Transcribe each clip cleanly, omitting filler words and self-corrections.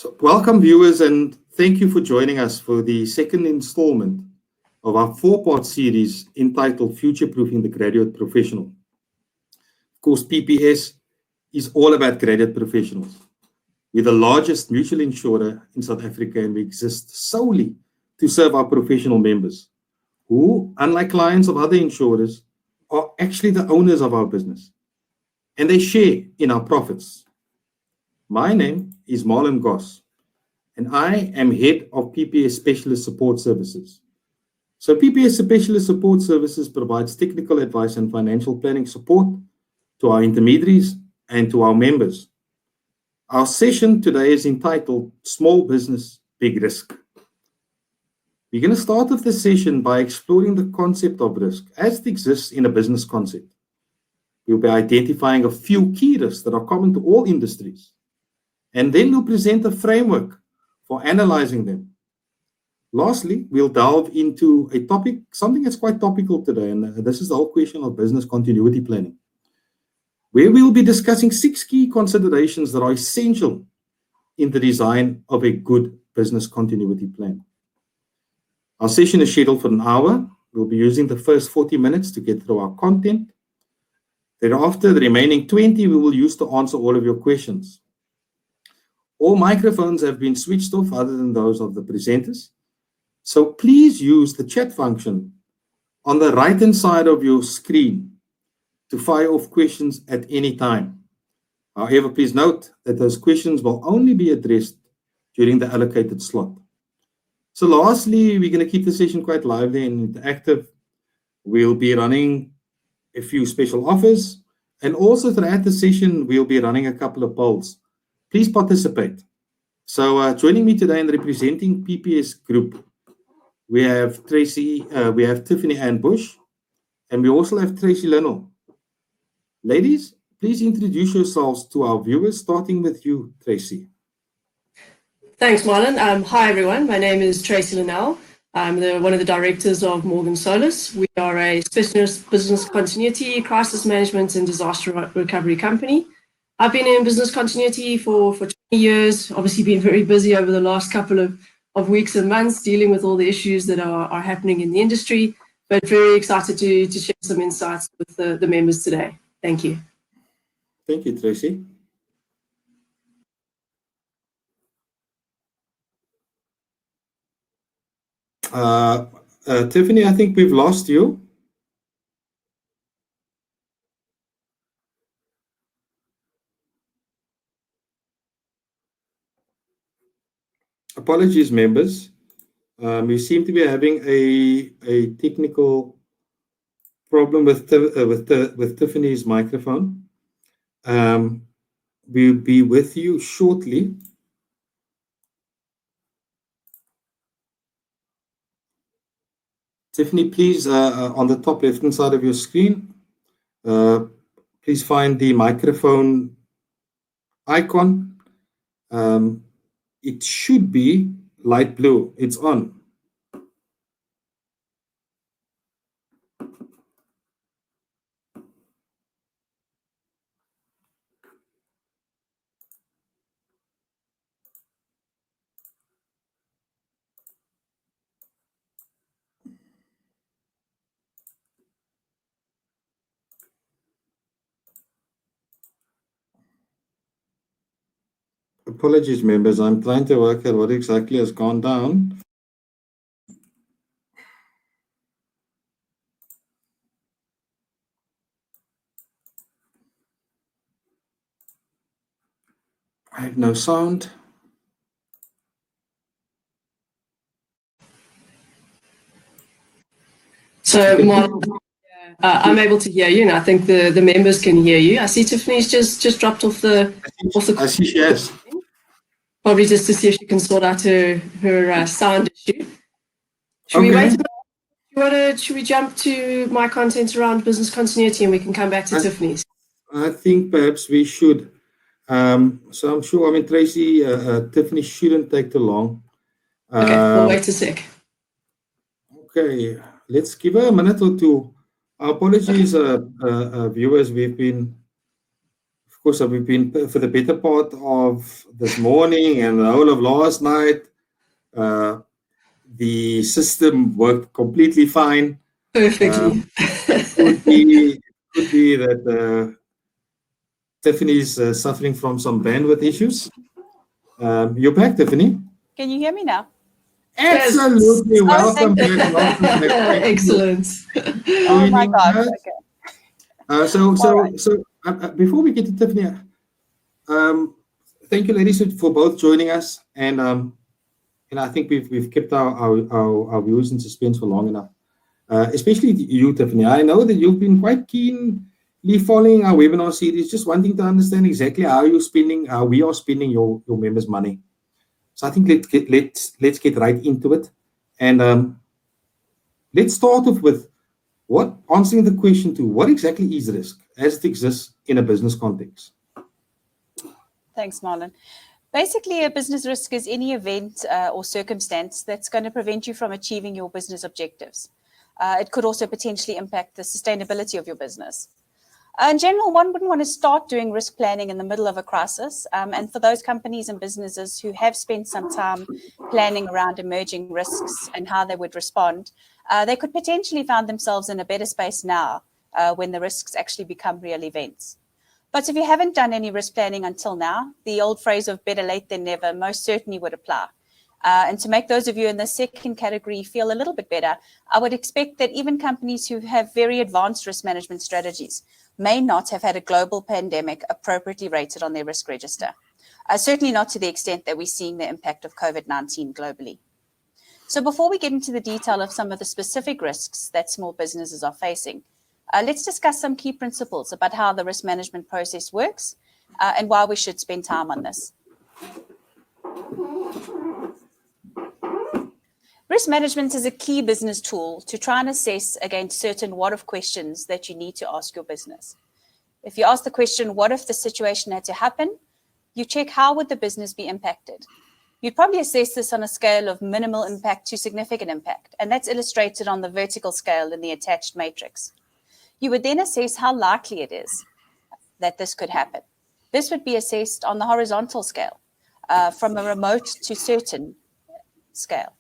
So, welcome viewers, and thank you for joining us for the second installment of our four-part series entitled Future-Proofing the Graduate Professional. Of course, PPS is all about graduate professionals. We're the largest mutual insurer in South Africa, and we exist solely to serve our professional members, who, unlike clients of other insurers, are actually the owners of our business, and they share in our profits. My name is Marlon Goss, and I am head of PPS Specialist Support Services. So PPS Specialist Support Services provides technical advice and financial planning support to our intermediaries and to our members. Our session today is entitled Small Business, Big Risk. We're going to start off the session by exploring the concept of risk as it exists in a business concept. We'll be identifying a few key risks that are common to all industries. And then we'll present a framework for analyzing them. Lastly, we'll delve into a topic, something that's quite topical today, and this is the whole question of business continuity planning, where we'll be discussing 6 key considerations that are essential in the design of a good business continuity plan. Our session is scheduled for an hour. We'll be using the first 40 minutes to get through our content. Thereafter, the remaining 20 we will use to answer all of your questions. All microphones have been switched off other than those of the presenters. So please use the chat function on the right-hand side of your screen to fire off questions at any time. However, please note that those questions will only be addressed during the allocated slot. So lastly, we're going to keep the session quite lively and interactive. We'll be running a few special offers, and also throughout the session, we'll be running a couple of polls. Please participate. So joining me today and representing PPS Group, we have Tiffany Ann Bush, and we also have Tracy Linnell. Ladies, please introduce yourselves to our viewers, starting with you, Tracy. Thanks, Marlon. Hi, everyone. My name is Tracy Linnell. I'm one of the directors of Morgan Solis. We are a specialist business continuity, crisis management, and disaster recovery company. I've been in business continuity for 20 years, obviously been very busy over the last couple of weeks and months dealing with all the issues that are happening in the industry, but very excited to share some insights with the members today. Thank you. Thank you, Tracy. Tiffany, I think we've lost you. Apologies, members. We seem to be having a technical problem with Tiffany's microphone. We'll be with you shortly. Tiffany, please, on the top left-hand side of your screen, please find the microphone icon. It should be light blue. It's on. Apologies, members. I'm trying to work out what exactly has gone down. I have no sound. So, Marlon, I'm able to hear you, and I think the members can hear you. I see Tiffany's just dropped off the. I see she has. Probably just to see if she can sort out her sound issue. Should we wait? Should we jump to my content around business continuity, and we can come back to Tiffany's? I think perhaps we should. So I'm sure. I mean, Tracy, Tiffany shouldn't take too long. Okay, we'll wait a sec. Okay, let's give her a minute or two. Our apologies, viewers. We've Of course, we've been for the better part of this morning and the whole of last night. The system worked completely fine. Perfectly. Could be that Tiffany's suffering from some bandwidth issues. You're back, Tiffany. Can you hear me now? Absolutely. Yes. Welcome back. Welcome back. Excellent. Oh my gosh. Us. Okay. Before we get to Tiffany, thank you, ladies, for both joining us. And I think we've kept our viewers in suspense for long enough. Especially you, Tiffany. I know that you've been quite keenly following our webinar series, just wanting to understand exactly how we are spending your members' money. So I think let's get right into it, and let's start off with answering the question to what exactly is risk as it exists in a business context. Thanks, Marlon. Basically, a business risk is any event or circumstance that's going to prevent you from achieving your business objectives. It could also potentially impact the sustainability of your business. In general, one wouldn't want to start doing risk planning in the middle of a crisis. And for those companies and businesses who have spent some time planning around emerging risks and how they would respond, they could potentially find themselves in a better space now when the risks actually become real events. But if you haven't done any risk planning until now, the old phrase of better late than never most certainly would apply. And to make those of you in the second category feel a little bit better, I would expect that even companies who have very advanced risk management strategies may not have had a global pandemic appropriately rated on their risk register. Certainly not to the extent that we're seeing the impact of COVID-19 globally. So before we get into the detail of some of the specific risks that small businesses are facing, let's discuss some key principles about how the risk management process works and why we should spend time on this. Risk management is a key business tool to try and assess against certain what-if questions that you need to ask your business. If you ask the question, what if the situation had to happen? You check how would the business be impacted? You'd probably assess this on a scale of minimal impact to significant impact, and that's illustrated on the vertical scale in the attached matrix. You would then assess how likely it is that this could happen. This would be assessed on the horizontal scale, from a remote to certain scale.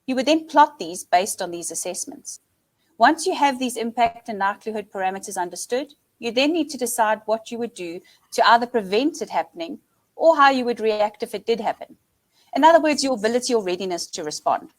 You would then plot these based on these assessments. Once you have these impact and likelihood parameters understood, you then need to decide what you would do to either prevent it happening or how you would react if it did happen. In other words, your ability or readiness to respond.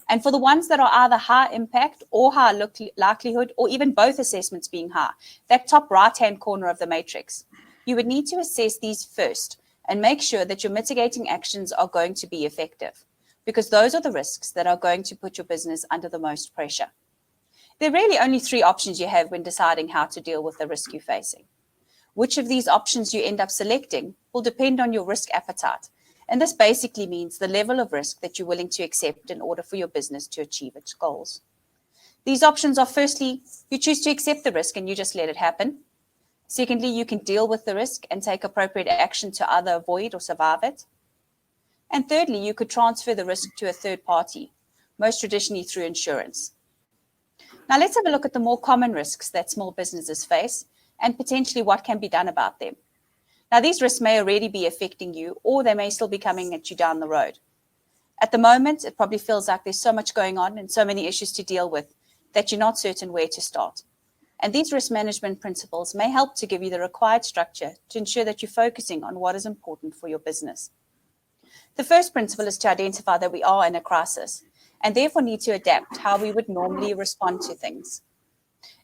And for the ones that are either high impact or high likelihood, or even both assessments being high, that top right-hand corner of the matrix, you would need to assess these first and make sure that your mitigating actions are going to be effective, because those are the risks that are going to put your business under the most pressure. There are really only three options you have when deciding how to deal with the risk you're facing. Which of these options you end up selecting will depend on your risk appetite. And this basically means the level of risk that you're willing to accept in order for your business to achieve its goals. These options are, firstly, you choose to accept the risk and you just let it happen. Secondly, you can deal with the risk and take appropriate action to either avoid or survive it. And thirdly, you could transfer the risk to a third party, most traditionally through insurance. Now let's have a look at the more common risks that small businesses face and potentially what can be done about them. Now these risks may already be affecting you, or they may still be coming at you down the road. At the moment, it probably feels like there's so much going on and so many issues to deal with that you're not certain where to start. And these risk management principles may help to give you the required structure to ensure that you're focusing on what is important for your business. The first principle is to identify that we are in a crisis and therefore need to adapt how we would normally respond to things.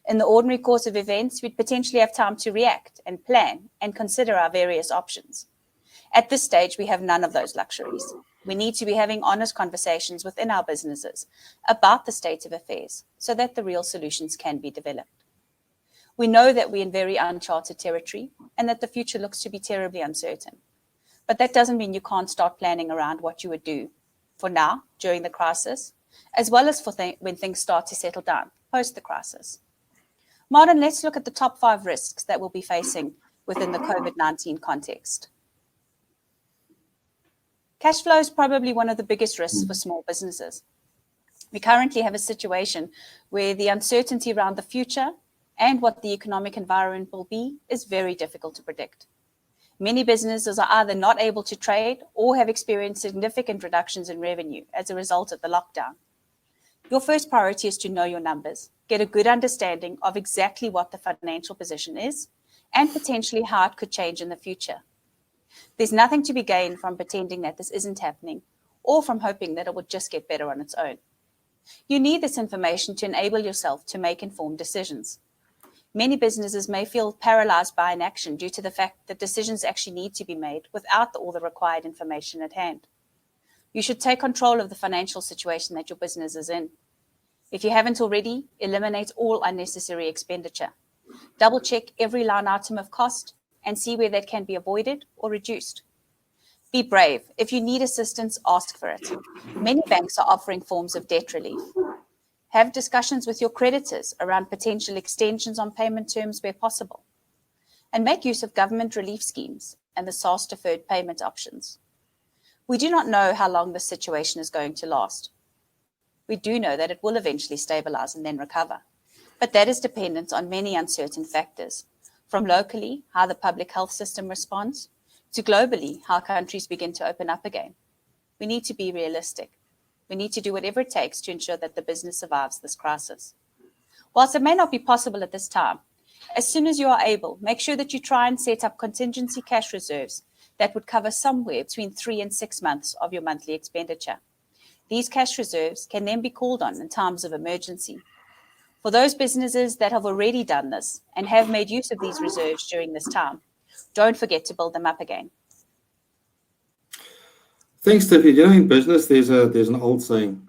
In the ordinary course of events, we'd potentially have time to react and plan and consider our various options. At this stage, we have none of those luxuries. We need to be having honest conversations within our businesses about the state of affairs so that the real solutions can be developed. We know that we're in very uncharted territory and that the future looks to be terribly uncertain. But that doesn't mean you can't start planning around what you would do for now, during the crisis, as well as for when things start to settle down, post the crisis. Martin, let's look at the top 5 risks that we'll be facing within the COVID-19 context. Cash flow is probably one of the biggest risks for small businesses. We currently have a situation where the uncertainty around the future and what the economic environment will be is very difficult to predict. Many businesses are either not able to trade or have experienced significant reductions in revenue as a result of the lockdown. Your first priority is to know your numbers, get a good understanding of exactly what the financial position is, and potentially how it could change in the future. There's nothing to be gained from pretending that this isn't happening or from hoping that it would just get better on its own. You need this information to enable yourself to make informed decisions. Many businesses may feel paralyzed by inaction due to the fact that decisions actually need to be made without all the required information at hand. You should take control of the financial situation that your business is in. If you haven't already, eliminate all unnecessary expenditure. Double-check every line item of cost and see where that can be avoided or reduced. Be brave. If you need assistance, ask for it. Many banks are offering forms of debt relief. Have discussions with your creditors around potential extensions on payment terms where possible. And make use of government relief schemes and the SARS deferred payment options. We do not know how long this situation is going to last. We do know that it will eventually stabilize and then recover. But that is dependent on many uncertain factors, from locally, how the public health system responds, to globally, how countries begin to open up again. We need to be realistic. We need to do whatever it takes to ensure that the business survives this crisis. Whilst it may not be possible at this time, as soon as you are able, make sure that you try and set up contingency cash reserves that would cover somewhere between 3 and 6 months of your monthly expenditure. These cash reserves can then be called on in times of emergency. For those businesses that have already done this and have made use of these reserves during this time, don't forget to build them up again. Thanks, Tiffy. You know, in business, there's an old saying,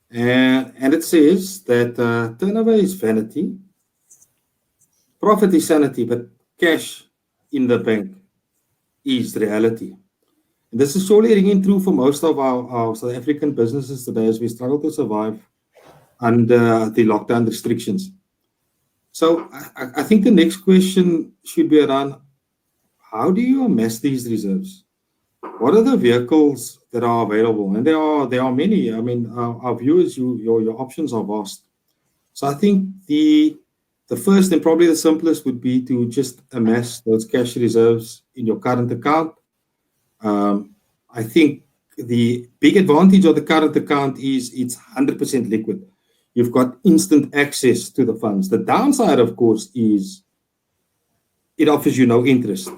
and it says that turnover is vanity, profit is sanity, but cash in the bank is reality. And this is surely ringing true for most of our South African businesses today as we struggle to survive under the lockdown restrictions. So I think the next question should be around, how do you amass these reserves? What are the vehicles that are available? And there are many. I mean, our viewers, your options are vast. So I think the first and probably the simplest would be to just amass those cash reserves in your current account. I think the big advantage of the current account is it's 100% liquid. You've got instant access to the funds. The downside, of course, is it offers you no interest.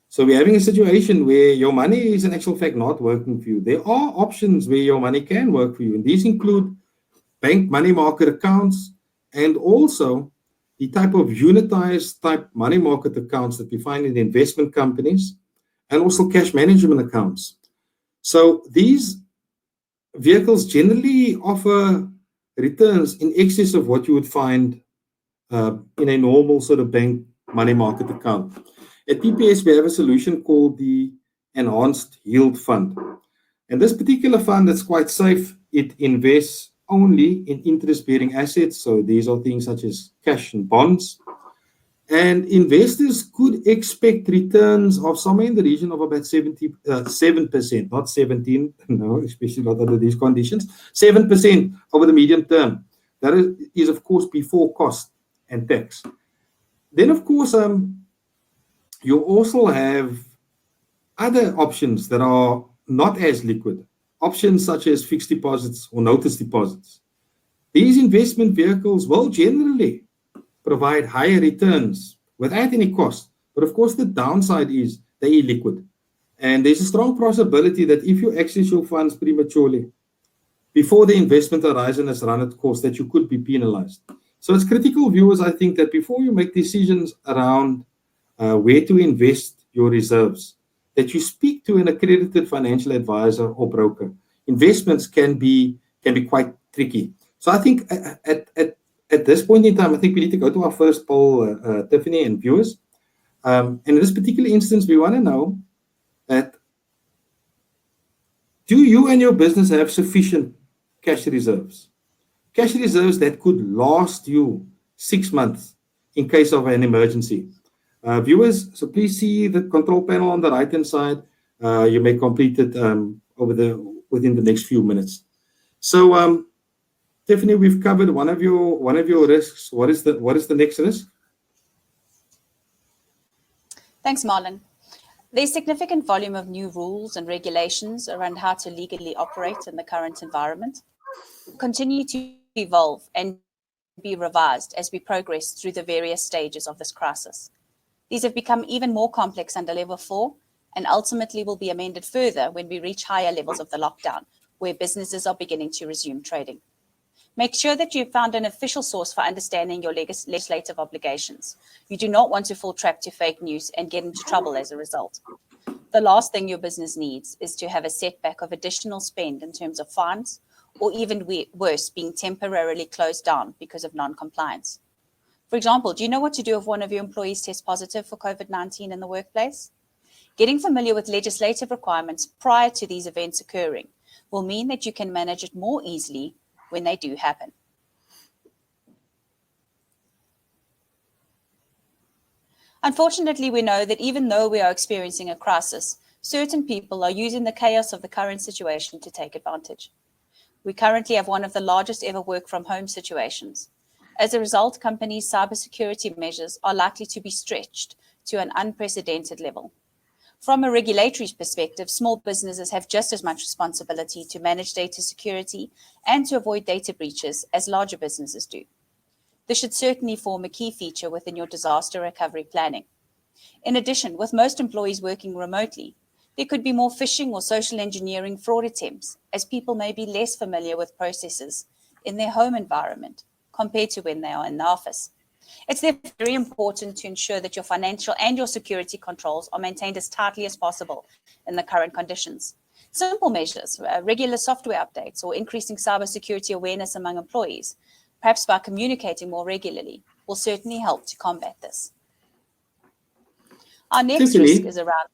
So we're having a situation where your money is in actual fact not working for you. There are options where your money can work for you, and these include bank money market accounts and also the type of unitized type money market accounts that we find in investment companies and also cash management accounts. So these vehicles generally offer returns in excess of what you would find in a normal sort of bank money market account. At PPS, we have a solution called the Enhanced Yield Fund. And this particular fund is quite safe. It invests only in interest-bearing assets. So these are things such as cash and bonds. And investors could expect returns of somewhere in the region of about 7%, not 17, no, especially not under these conditions, 7% over the medium term. That is, of course, before cost and tax. Then, of course, you also have other options that are not as liquid, options such as fixed deposits or notice deposits. These investment vehicles will generally provide higher returns without any cost. But of course, the downside is they're illiquid. And there's a strong possibility that if you access your funds prematurely, before the investment horizon has run its course, that you could be penalized. So it's critical, viewers, I think, that before you make decisions around where to invest your reserves, that you speak to an accredited financial advisor or broker. Investments can be quite tricky. So I think at this point in time, I think we need to go to our first poll, Tiffany and viewers. And in this particular instance, we want to know that, do you and your business have sufficient cash reserves? Cash reserves that could last you 6 months in case of an emergency. Viewers, so please see the control panel on the right-hand side. You may complete it within the next few minutes. So, Tiffany, we've covered one of your risks. What is the next risk? Thanks, Marlon. There's significant volume of new rules and regulations around how to legally operate in the current environment, continue to evolve and be revised as we progress through the various stages of this crisis. These have become even more complex under level 4 and ultimately will be amended further when we reach higher levels of the lockdown, where businesses are beginning to resume trading. Make sure that you've found an official source for understanding your legislative obligations. You do not want to fall trap to fake news and get into trouble as a result. The last thing your business needs is to have a setback of additional spend in terms of fines, or even worse, being temporarily closed down because of non-compliance. For example, do you know what to do if one of your employees tests positive for COVID-19 in the workplace? Getting familiar with legislative requirements prior to these events occurring will mean that you can manage it more easily when they do happen. Unfortunately, we know that even though we are experiencing a crisis, certain people are using the chaos of the current situation to take advantage. We currently have one of the largest ever work from home situations. As a result, companies' cybersecurity measures are likely to be stretched to an unprecedented level. From a regulatory perspective, small businesses have just as much responsibility to manage data security and to avoid data breaches as larger businesses do. This should certainly form a key feature within your disaster recovery planning. In addition, with most employees working remotely, there could be more phishing or social engineering fraud attempts, as people may be less familiar with processes in their home environment compared to when they are in the office. It's therefore very important to ensure that your financial and your security controls are maintained as tightly as possible in the current conditions. Simple measures, regular software updates, or increasing cybersecurity awareness among employees, perhaps by communicating more regularly, will certainly help to combat this. Our next Tiffany, risk is around,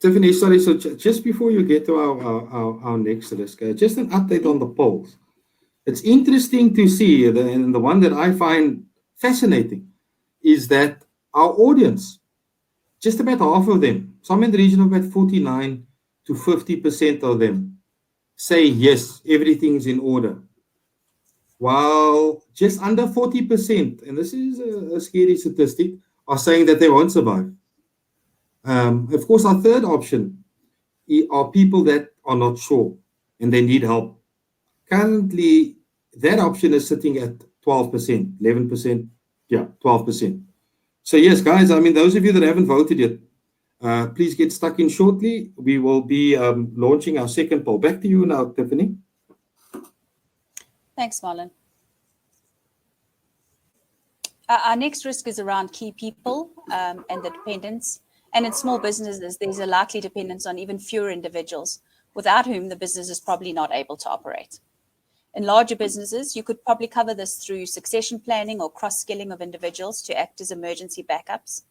Tiffany, sorry, so just before you get to our next risk, just an update on the polls. It's interesting to see, and the one that I find fascinating is that our audience, just about half of them, some in the region of about 49 to 50% of them, say yes, everything's in order. While just under 40%, and this is a scary statistic, are saying that they won't survive. Of course, our third option are people that are not sure and they need help. Currently, that option is sitting at 12%, 11%, 12%. So yes, guys, I mean, those of you that haven't voted yet, please get stuck in shortly. We will be launching our second poll. Back to you now, Tiffany. Thanks, Marlon. Our next risk is around key people and the dependents. And in small businesses, there's a likely dependence on even fewer individuals, without whom the business is probably not able to operate. In larger businesses, you could probably cover this through succession planning or cross-skilling of individuals to act as emergency backups.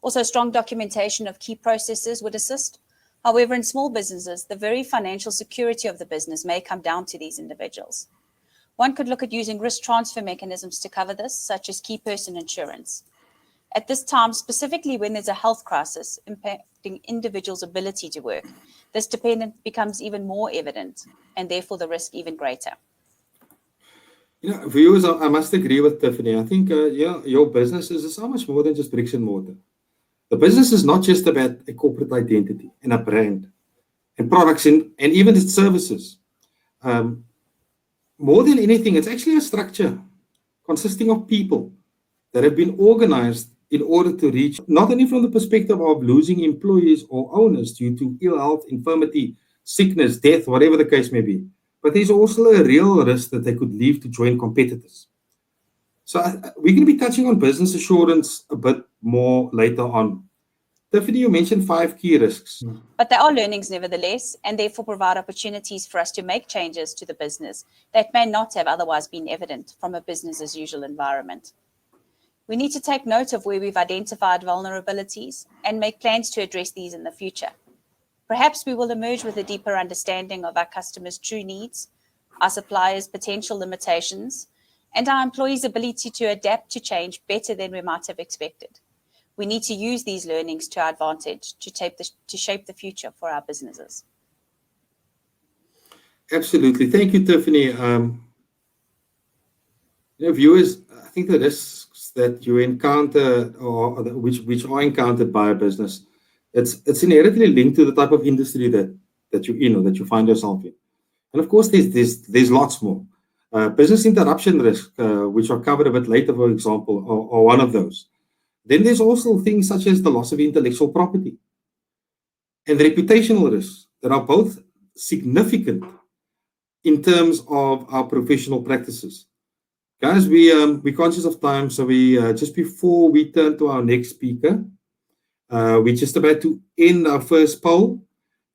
Also, strong documentation of key processes would assist. However, in small businesses, the very financial security of the business may come down to these individuals. One could look at using risk transfer mechanisms to cover this, such as key person insurance. At this time, specifically when there's a health crisis impacting individuals' ability to work, this dependence becomes even more evident and therefore the risk even greater. You know, viewers, I must agree with Tiffany. I think your business is so much more than just bricks and mortar. The business is not just about a corporate identity and a brand and products and even its services. More than anything, it's actually a structure consisting of people that have been organized in order to reach, not only from the perspective of losing employees or owners due to ill health, infirmity, sickness, death, whatever the case may be, but there's also a real risk that they could leave to join competitors. So we're going to be touching on business assurance a bit more later on. Tiffany, you mentioned 5 key risks. But there are learnings nevertheless, and therefore provide opportunities for us to make changes to the business that may not have otherwise been evident from a business as usual environment. We need to take note of where we've identified vulnerabilities and make plans to address these in the future. Perhaps we will emerge with a deeper understanding of our customers' true needs, our suppliers' potential limitations, and our employees' ability to adapt to change better than we might have expected. We need to use these learnings to our advantage to shape the future for our businesses. Absolutely. Thank you, Tiffany. Viewers, I think the risks that you encounter or which are encountered by a business It's inherently linked to the type of industry that you're in or that you find yourself in. And of course, there's lots more. Business interruption risk, which I'll cover a bit later, for example, are one of those. Then there's also things such as the loss of intellectual property and reputational risks that are both significant in terms of our professional practices. Guys, we're conscious of time, so we just before we turn to our next speaker, we're just about to end our first poll,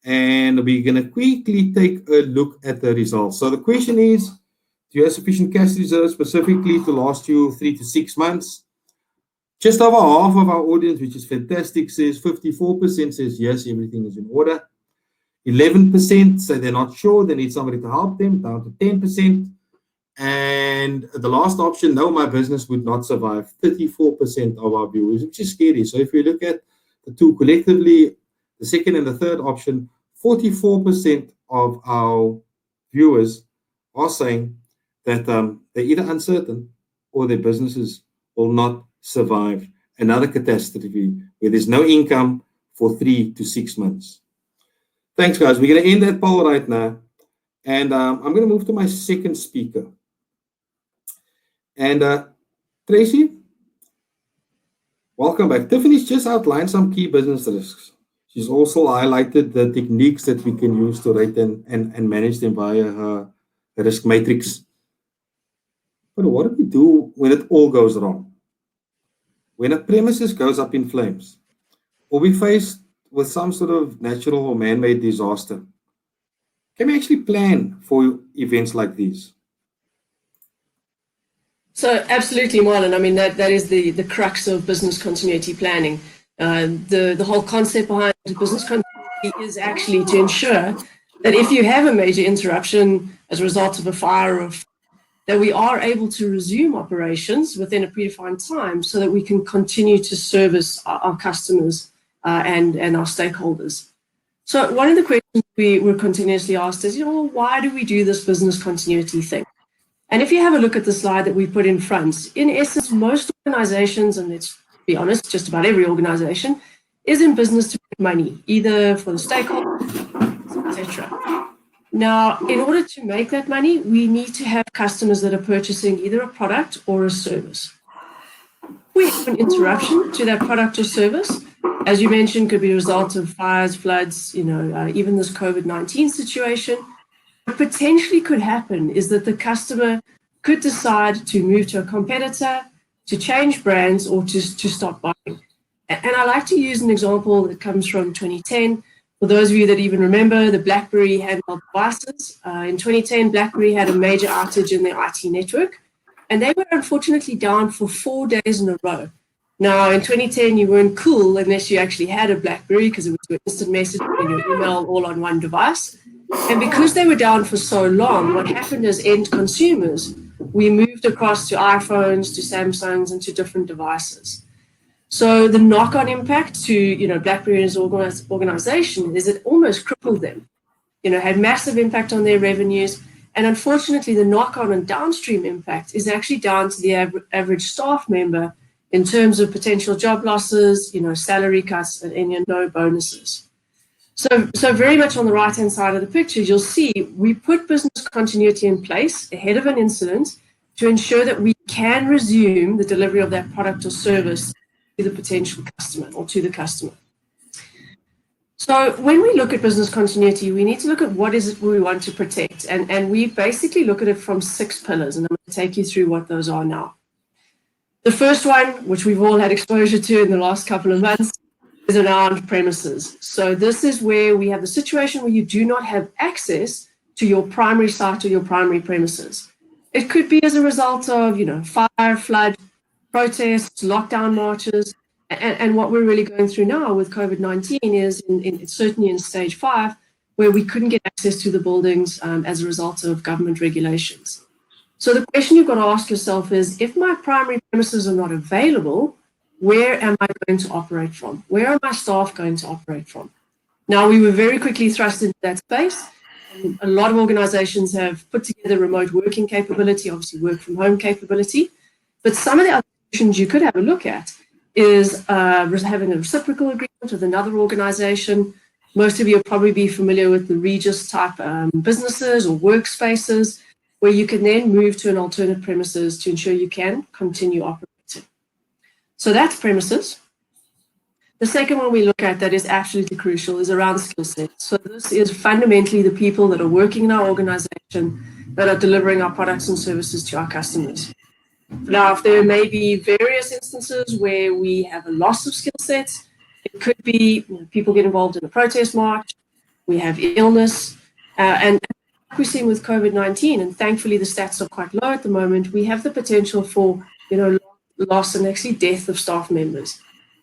and we're going to quickly take a look at the results. So the question is, do you have sufficient cash reserves specifically to last you 3 to 6 months? Just over half of our audience, which is fantastic, says 54% says yes, everything is in order. 11% say they're not sure, they need somebody to help them, down to 10%. And the last option, no, my business would not survive, 34% of our viewers, which is scary. So if we look at the two collectively, the second and the third option, 44% of our viewers are saying that they're either uncertain or their businesses will not survive another catastrophe where there's no income for 3 to 6 months. Thanks, guys. We're going to end that poll right now. And I'm going to move to my second speaker. And Tracy, welcome back. Tiffany's just outlined some key business risks. She's also highlighted the techniques that we can use to rate and manage them via her risk matrix. But what do we do when it all goes wrong? When a premises goes up in flames, or we faced with some sort of natural or man-made disaster, can we actually plan for events like these? So absolutely, Marlon. I mean, that is the crux of business continuity planning. The whole concept behind business continuity is actually to ensure that if you have a major interruption as a result of a fire or that we are able to resume operations within a predefined time so that we can continue to service our customers and our stakeholders. So one of the questions we were continuously asked is, why do we do this business continuity thing? And if you have a look at the slide that we put in front, in essence, most organizations, and let's be honest, just about every organization, is in business to make money, either for the stakeholders, etc. Now, in order to make that money, we need to have customers that are purchasing either a product or a service. We have an interruption to that product or service, as you mentioned, could be a result of fires, floods, even this COVID-19 situation. What potentially could happen is that the customer could decide to move to a competitor, to change brands, or to stop buying. And I like to use an example that comes from 2010. For those of you that even remember the BlackBerry handheld devices, in 2010, BlackBerry had a major outage in their IT network, and they were unfortunately down for 4 days in a row. Now, in 2010, you weren't cool unless you actually had a BlackBerry because it was your instant message and your email all on one device. And because they were down for so long, what happened as end consumers, we moved across to iPhones, to Samsungs, and to different devices. So the knock-on impact to BlackBerry as an organization is it almost crippled them, had massive impact on their revenues. And unfortunately, the knock-on and downstream impact is actually down to the average staff member in terms of potential job losses, salary cuts, and no bonuses. So very much on the right-hand side of the picture, you'll see we put business continuity in place ahead of an incident to ensure that we can resume the delivery of that product or service to the potential customer or to the customer. So when we look at business continuity, we need to look at what is it we want to protect. And we basically look at it from 6 pillars, and I'm going to take you through what those are now. The first one, which we've all had exposure to in the last couple of months, is around premises. So this is where we have the situation where you do not have access to your primary site or your primary premises. It could be as a result of, fire, flood, protests, lockdown marches. And what we're really going through now with COVID-19 is certainly in stage 5, where we couldn't get access to the buildings as a result of government regulations. So the question you've got to ask yourself is, if my primary premises are not available, where am I going to operate from? Where are my staff going to operate from? Now, we were very quickly thrust into that space. A lot of organizations have put together remote working capability, obviously work from home capability. But some of the other options you could have a look at is having a reciprocal agreement with another organization. Most of you will probably be familiar with the Regis type businesses or workspaces, where you can then move to an alternate premises to ensure you can continue operating. So that's premises. The second one we look at that is absolutely crucial is around skill sets. So this is fundamentally the people that are working in our organization that are delivering our products and services to our customers. Now, if there may be various instances where we have a loss of skill sets, it could be people get involved in a protest march, we have illness, and like we're seeing with COVID-19, and thankfully the stats are quite low at the moment, we have the potential for loss and actually death of staff members.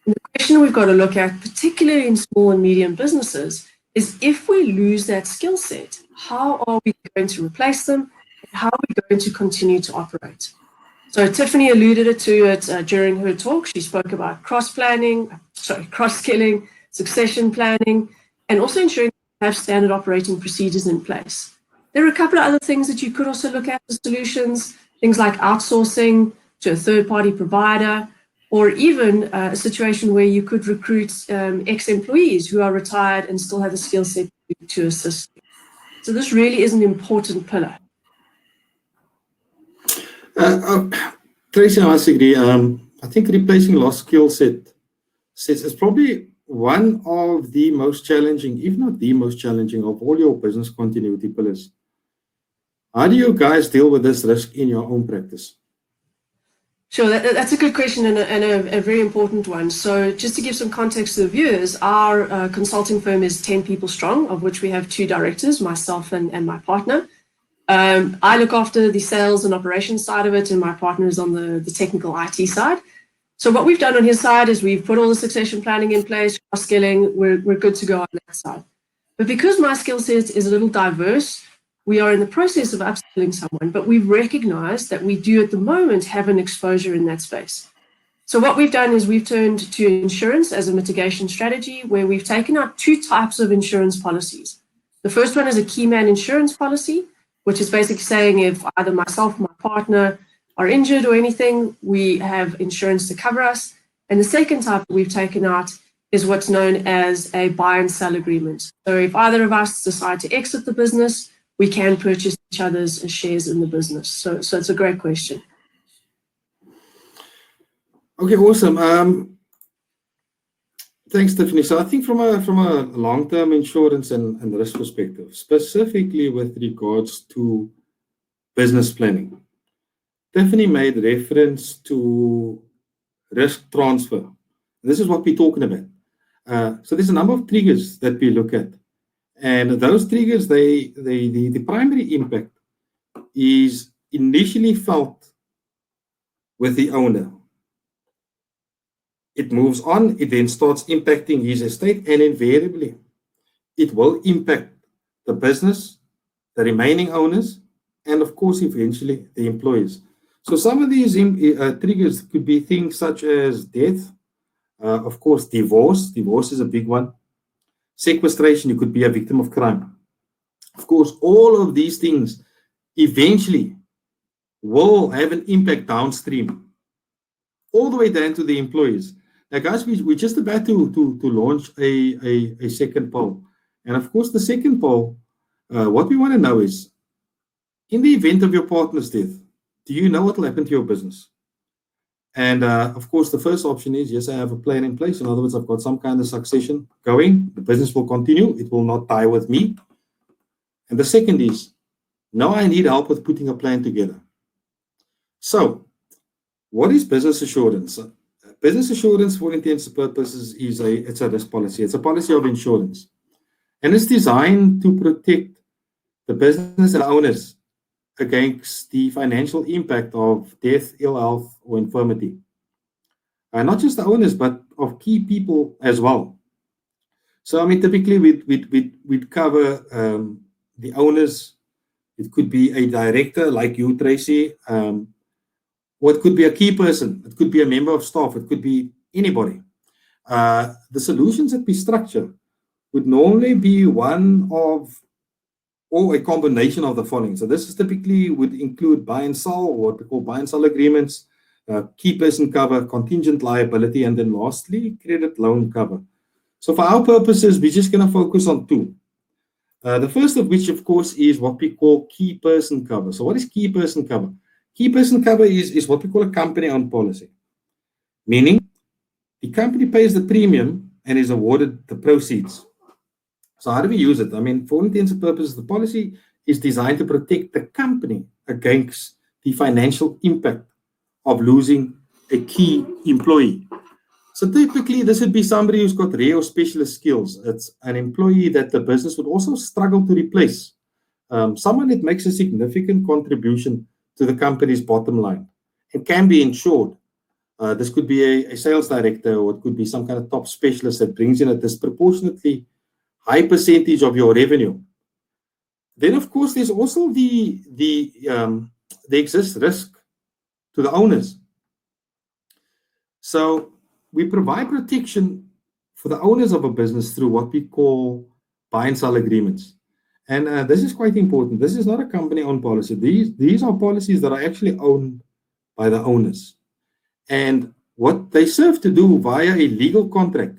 And the question we've got to look at, particularly in small and medium businesses, is if we lose that skill set, how are we going to replace them? And how are we going to continue to operate? So Tiffany alluded to it during her talk. She spoke about cross-skilling, succession planning, and also ensuring we have standard operating procedures in place. There are a couple of other things that you could also look at as solutions, things like outsourcing to a third-party provider, or even a situation where you could recruit ex-employees who are retired and still have the skill set to assist you. So this really is an important pillar. Tracy, I must agree. I think replacing lost skill sets is probably one of the most challenging, if not the most challenging, of all your business continuity pillars. How do you guys deal with this risk in your own practice? Sure, that's a good question and a very important one. So just to give some context to the viewers, our consulting firm is 10 people strong, of which we have 2 directors, myself and my partner. I look after the sales and operations side of it, and my partner is on the technical IT side. So what we've done on his side is we've put all the succession planning in place, cross-skilling, we're good to go on that side. But because my skill set is a little diverse, we are in the process of upskilling someone, but we've recognized that we do at the moment have an exposure in that space. So what we've done is we've turned to insurance as a mitigation strategy, where we've taken out 2 types of insurance policies. The first one is a keyman insurance policy, which is basically saying if either myself or my partner are injured or anything, we have insurance to cover us. And the second type that we've taken out is what's known as a buy and sell agreement. So if either of us decide to exit the business, we can purchase each other's shares in the business. So it's a great question. Okay, awesome. Thanks, Tiffany. So I think from a long-term insurance and risk perspective, specifically with regards to business planning, Tiffany made reference to risk transfer. This is what we're talking about. So there's a number of triggers that we look at. And those triggers, the primary impact is initially felt with the owner. It moves on, it then starts impacting his estate, and invariably it will impact the business, the remaining owners, and of course, eventually the employees. So some of these triggers could be things such as death, of course, divorce. Divorce is a big one. Sequestration, you could be a victim of crime. Of course, all of these things eventually will have an impact downstream, all the way down to the employees. Now, guys, we're just about to launch a second poll. And of course, the second poll, what we want to know is, in the event of your partner's death, do you know what will happen to your business? And of course, the first option is, yes, I have a plan in place. In other words, I've got some kind of succession going. The business will continue. It will not die with me. And the second is, no, I need help with putting a plan together. So what is business assurance? Business assurance, for intents and purposes, it's a risk policy. It's a policy of insurance. And it's designed to protect the business and owners against the financial impact of death, ill health, or infirmity. Not just the owners, but of key people as well. So, I mean, typically we'd cover the owners. It could be a director like you, Tracy, or it could be a key person. It could be a member of staff. It could be anybody. The solutions that we structure would normally be one of or a combination of the following. So this is typically would include buy and sell, or what we call buy and sell agreements. key person cover, contingent liability, and then lastly, credit loan cover. So for our purposes, we're just going to focus on two. The first of which, of course, is what we call key person cover. So what is key person cover? Key person cover is what we call a company-owned policy, meaning the company pays the premium and is awarded the proceeds. So how do we use it? I mean, for all intents and purposes, the policy is designed to protect the company against the financial impact of losing a key employee. So typically, this would be somebody who's got rare or specialist skills. It's an employee that the business would also struggle to replace. Someone that makes a significant contribution to the company's bottom line and can be insured. This could be a sales director, or it could be some kind of top specialist that brings in a disproportionately high percentage of your revenue. Then, of course, there's also the exists risk to the owners. So we provide protection for the owners of a business through what we call Pinesol Agreements. And this is quite important. This is not a company-owned policy. These are policies that are actually owned by the owners. And what they serve to do via a legal contract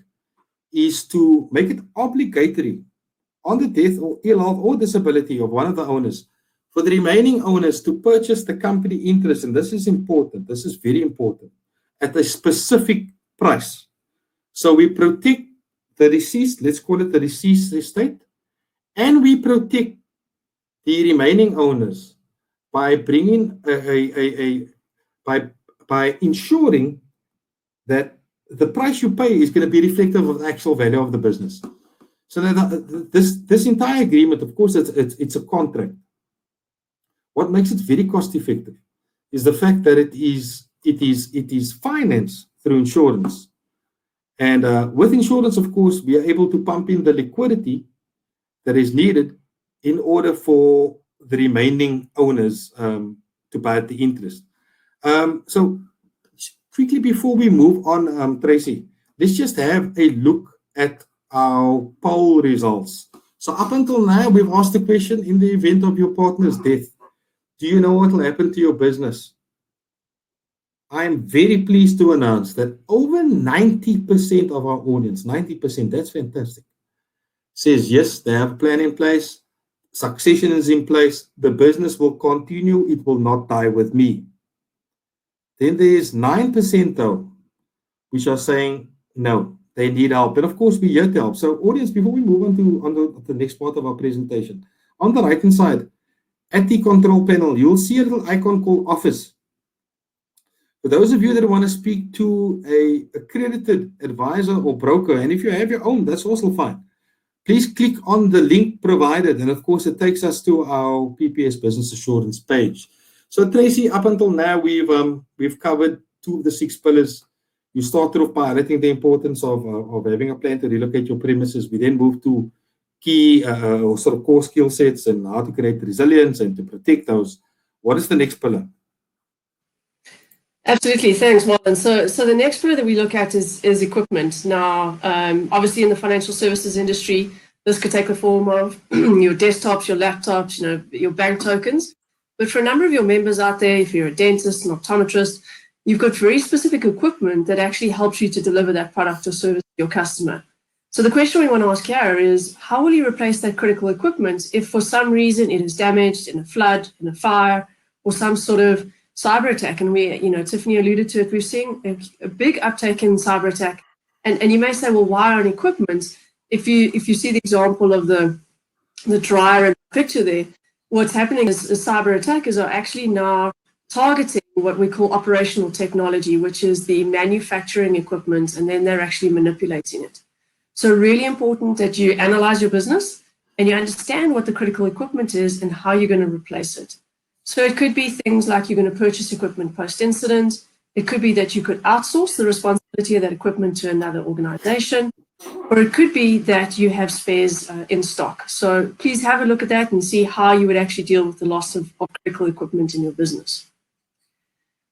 is to make it obligatory on the death or ill health or disability of one of the owners for the remaining owners to purchase the company interest. And this is important. This is very important. At a specific price. So we protect the deceased, let's call it the deceased estate, and we protect the remaining owners by bringing by ensuring that the price you pay is going to be reflective of the actual value of the business. So that this entire agreement, of course, it's a contract. What makes it very cost effective is the fact that it is financed through insurance. And with insurance, of course, we are able to pump in the liquidity that is needed in order for the remaining owners to buy the interest. So quickly before we move on, Tracy, let's just have a look at our poll results. So up until now, we've asked the question, in the event of your partner's death, do you know what will happen to your business? I am very pleased to announce that over 90% of our audience, 90%, that's fantastic, says yes, they have a plan in place, succession is in place, the business will continue, it will not die with me. Then there's 9% though, which are saying no, they need help. And of course, we're here to help. So audience, before we move on to the next part of our presentation, on the right-hand side, at the control panel, you'll see a little icon called Office. For those of you that want to speak to an accredited advisor or broker, and if you have your own, that's also fine. Please click on the link provided, and of course, it takes us to our PPS Business Assurance page. So Tracy, up until now, we've covered 2 of the 6 pillars. You started off by highlighting the importance of having a plan to relocate your premises. We then moved to key or sort of core skill sets and how to create resilience and to protect those. What is the next pillar? Absolutely, thanks, Marlon. So the next pillar that we look at is equipment. Now, obviously in the financial services industry, this could take the form of your desktops, your laptops, your bank tokens. But for a number of your members out there, if you're a dentist, an optometrist, you've got very specific equipment that actually helps you to deliver that product or service to your customer. So the question we want to ask here is, how will you replace that critical equipment if for some reason it is damaged in a flood, in a fire, or some sort of cyber attack? And we, Tiffany alluded to it, we're seeing a big uptake in cyber attack. And you may say, well, why on equipment? If you see the example of the dryer in the picture there, what's happening is cyber attackers are actually now targeting what we call operational technology, which is the manufacturing equipment, and then they're actually manipulating it. So really important that you analyze your business and you understand what the critical equipment is and how you're going to replace it. So it could be things like you're going to purchase equipment post-incident. It could be that you could outsource the responsibility of that equipment to another organization, or it could be that you have spares in stock. So please have a look at that and see how you would actually deal with the loss of critical equipment in your business.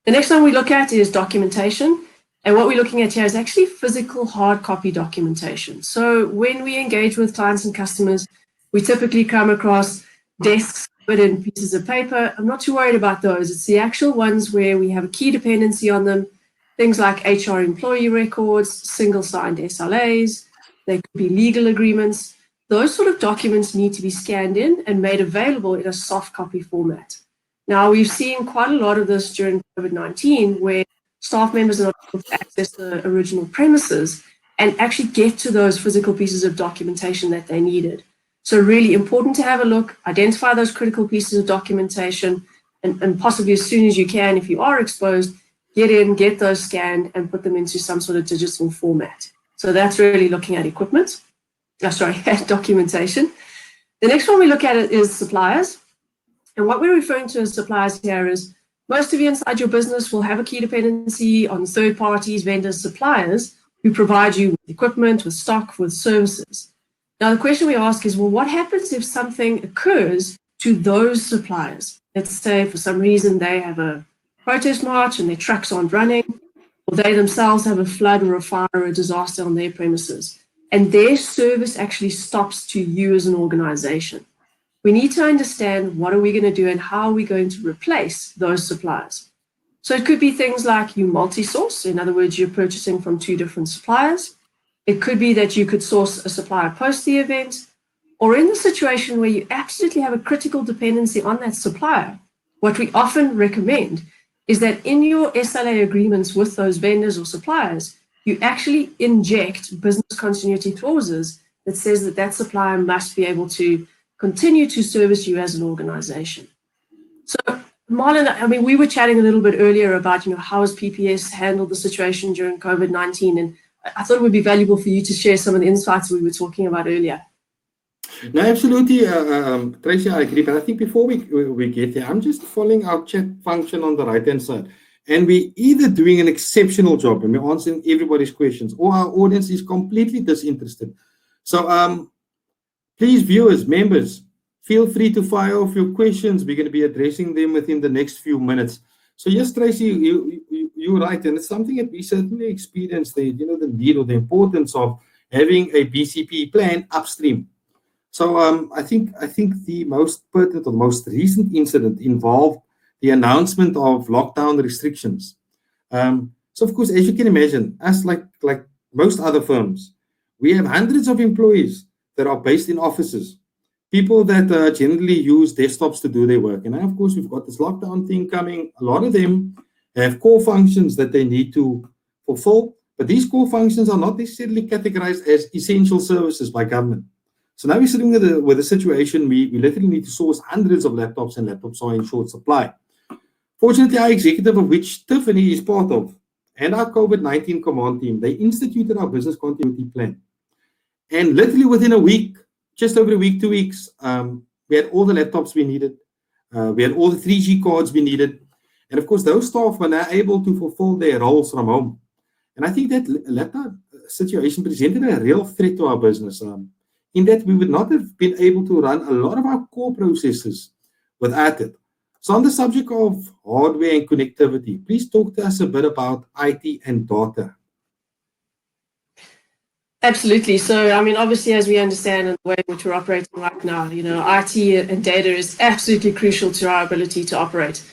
The next one we look at is documentation. And what we're looking at here is actually physical hard copy documentation. So when we engage with clients and customers, we typically come across desks in pieces of paper, I'm not too worried about those. It's the actual ones where we have a key dependency on them, things like HR employee records, single-signed SLAs, they could be legal agreements. Those sort of documents need to be scanned in and made available in a soft copy format. Now, we've seen quite a lot of this during COVID-19, where staff members are not able to access the original premises and actually get to those physical pieces of documentation that they needed. So really important to have a look, identify those critical pieces of documentation, and possibly as soon as you can, if you are exposed, get in, get those scanned, and put them into some sort of digital format. So that's really looking at equipment. At documentation. The next one we look at is suppliers. And what we're referring to as suppliers here is most of you inside your business will have a key dependency on third parties, vendors, suppliers who provide you with equipment, with stock, with services. Now, the question we ask is, well, what happens if something occurs to those suppliers? Let's say for some reason they have a protest march and their trucks aren't running, or they themselves have a flood or a fire or a disaster on their premises, and their service actually stops to you as an organization. We need to understand what are we going to do and how are we going to replace those suppliers. So it could be things like you multi-source. In other words, you're purchasing from 2 different suppliers. It could be that you could source a supplier post the event, or in the situation where you absolutely have a critical dependency on that supplier. What we often recommend is that in your SLA agreements with those vendors or suppliers, you actually inject business continuity clauses that says that that supplier must be able to continue to service you as an organization. So, Marlon, I mean, we were chatting a little bit earlier about, how has PPS handled the situation during COVID-19, and I thought it would be valuable for you to share some of the insights we were talking about earlier. No, absolutely, Tracy, I agree. But I think before we get there, I'm just following our chat function on the right-hand side. And we're either doing an exceptional job and we're answering everybody's questions, or our audience is completely disinterested. So please, viewers, members, feel free to fire off your questions. We're going to be addressing them within the next few minutes. So yes, Tracy, you're right. And it's something that we certainly experience, the need or the importance of having a BCP plan upstream. So I think the most pertinent or most recent incident involved the announcement of lockdown restrictions. So of course, as you can imagine, us like most other firms, we have hundreds of employees that are based in offices, people that generally use desktops to do their work. And now, of course, we've got this lockdown thing coming. A lot of them have core functions that they need to fulfill, but these core functions are not necessarily categorized as essential services by government. So now we're sitting with a situation we literally need to source hundreds of laptops, and laptops are in short supply. Fortunately, our executive, of which Tiffany is part of, and our COVID-19 command team, they instituted our business continuity plan. And literally within a week, just over a week, 2 weeks, we had all the laptops we needed. We had all the 3G cards we needed. And of course, those staff were now able to fulfill their roles from home. And I think that laptop situation presented a real threat to our business, in that we would not have been able to run a lot of our core processes without it. So on the subject of hardware and connectivity, please talk to us a bit about IT and data. Absolutely. So, I mean, obviously, as we understand the way in which we're operating right now, IT and data is absolutely crucial to our ability to operate.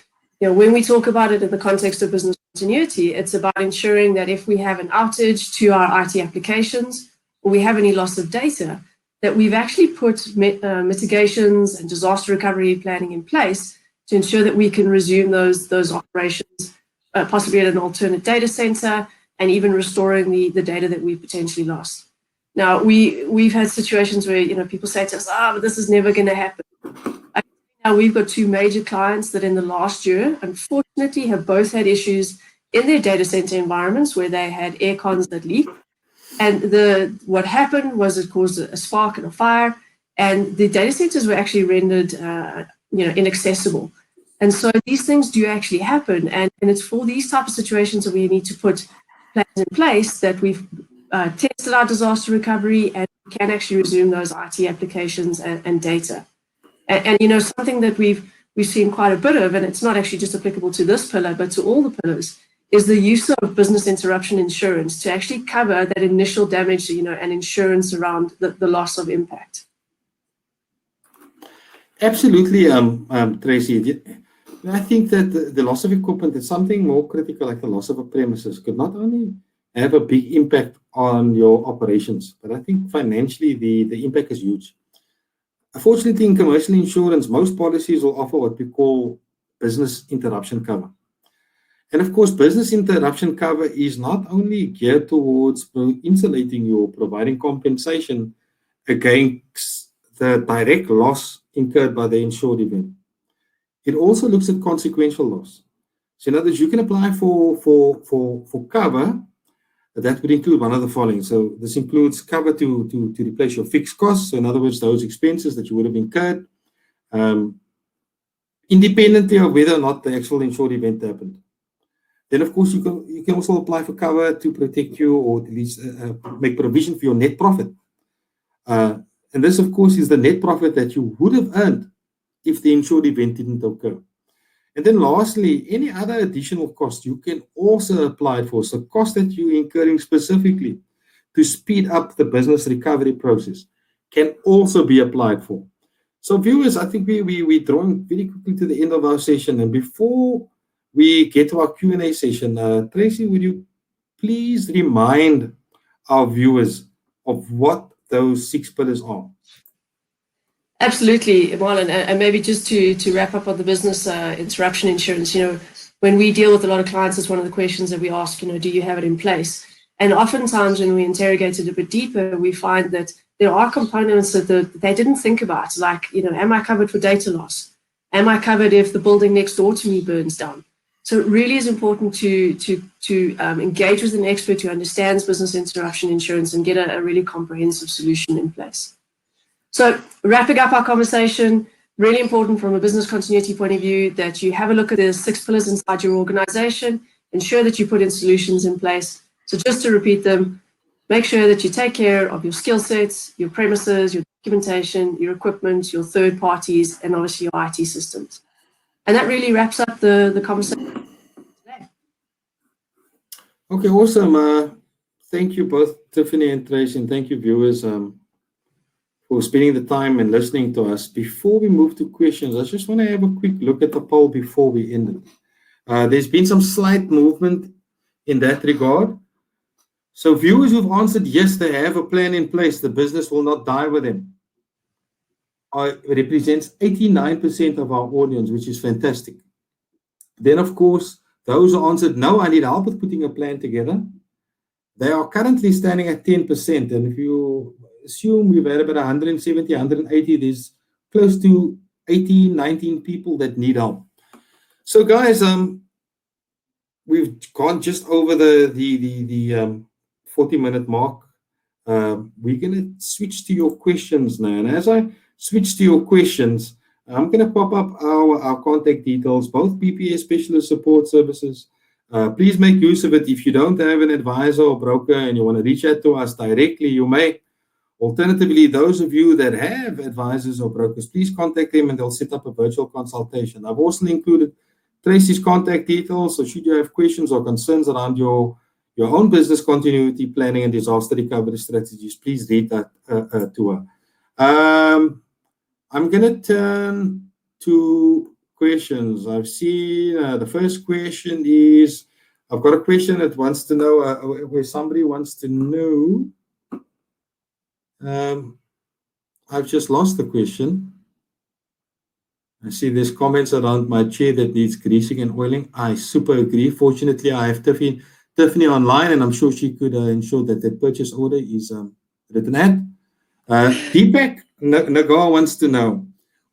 When we talk about it in the context of business continuity, it's about ensuring that if we have an outage to our IT applications, or we have any loss of data, that we've actually put mitigations and disaster recovery planning in place to ensure that we can resume those operations, possibly at an alternate data center, and even restoring the data that we've potentially lost. Now, we've had situations where people say to us, but this is never going to happen. Now we've got 2 major clients that in the last year, unfortunately, have both had issues in their data center environments where they had air cons that leaked. And what happened was it caused a spark and a fire, and the data centers were actually rendered inaccessible. And so these things do actually happen, and it's for these type of situations that we need to put plans in place that we've tested our disaster recovery and can actually resume those IT applications and data. And something that we've seen quite a bit of, and it's not actually just applicable to this pillar, but to all the pillars, is the use of business interruption insurance to actually cover that initial damage, and insurance around the loss of impact. Absolutely, Tracy. I think that the loss of equipment is something more critical, like the loss of a premises, could not only have a big impact on your operations, but I think financially the impact is huge. Unfortunately, in commercial insurance, most policies will offer what we call business interruption cover. And of course, business interruption cover is not only geared towards insulating you or providing compensation against the direct loss incurred by the insured event. It also looks at consequential loss. So in other words, you can apply for cover that would include one of the following. So this includes cover to replace your fixed costs. So in other words, those expenses that you would have incurred, independently of whether or not the actual insured event happened. Then, of course, you can also apply for cover to protect you or at least make provision for your net profit. And this, of course, is the net profit that you would have earned if the insured event didn't occur. And then lastly, any other additional cost you can also apply for. So cost that you're incurring specifically to speed up the business recovery process can also be applied for. So viewers, I think we're drawing very quickly to the end of our session. And before we get to our Q&A session, Tracy, would you please remind our viewers of what those 6 pillars are? Absolutely, Marlon. And maybe just to wrap up on the business interruption insurance, when we deal with a lot of clients, it's one of the questions that we ask, do you have it in place? And oftentimes when we interrogate it a bit deeper, we find that there are components that they didn't think about, like, am I covered for data loss? Am I covered if the building next door to me burns down? So it really is important to engage with an expert who understands business interruption insurance and get a really comprehensive solution in place. So wrapping up our conversation, really important from a business continuity point of view that you have a look at the 6 pillars inside your organization, ensure that you put in solutions in place. So just to repeat them, make sure that you take care of your skill sets, your premises, your documentation, your equipment, your third parties, and obviously your IT systems. And that really wraps up the conversation today. Okay, awesome. Thank you both, Tiffany and Tracy, and thank you, viewers, for spending the time and listening to us. Before we move to questions, I just want to have a quick look at the poll before we end it. There's been some slight movement in that regard. So viewers who've answered yes, they have a plan in place, the business will not die with them, represents 89% of our audience, which is fantastic. Then, of course, those who answered no, I need help with putting a plan together, they are currently standing at 10%. And if you assume we've had about 170, 180, there's close to 18, 19 people that need help. So guys, we've gone just over the 40-minute mark. We're going to switch to your questions now. And as I switch to your questions, I'm going to pop up our contact details, both PPS Specialist Support Services. Please make use of it. If you don't have an advisor or broker and you want to reach out to us directly, you may. Alternatively, those of you that have advisors or brokers, please contact them and they'll set up a virtual consultation. I've also included Tracy's contact details, so should you have questions or concerns around your own business continuity planning and disaster recovery strategies, please reach that to her. I'm going to turn to questions. I've seen the first question is, I've got a question that wants to know, where somebody wants to know. I've just lost the question. I see there's comments around my chair that needs greasing and oiling. I super agree. Fortunately, I have Tiffany online, and I'm sure she could ensure that that purchase order is written at. Deepak Nagar wants to know,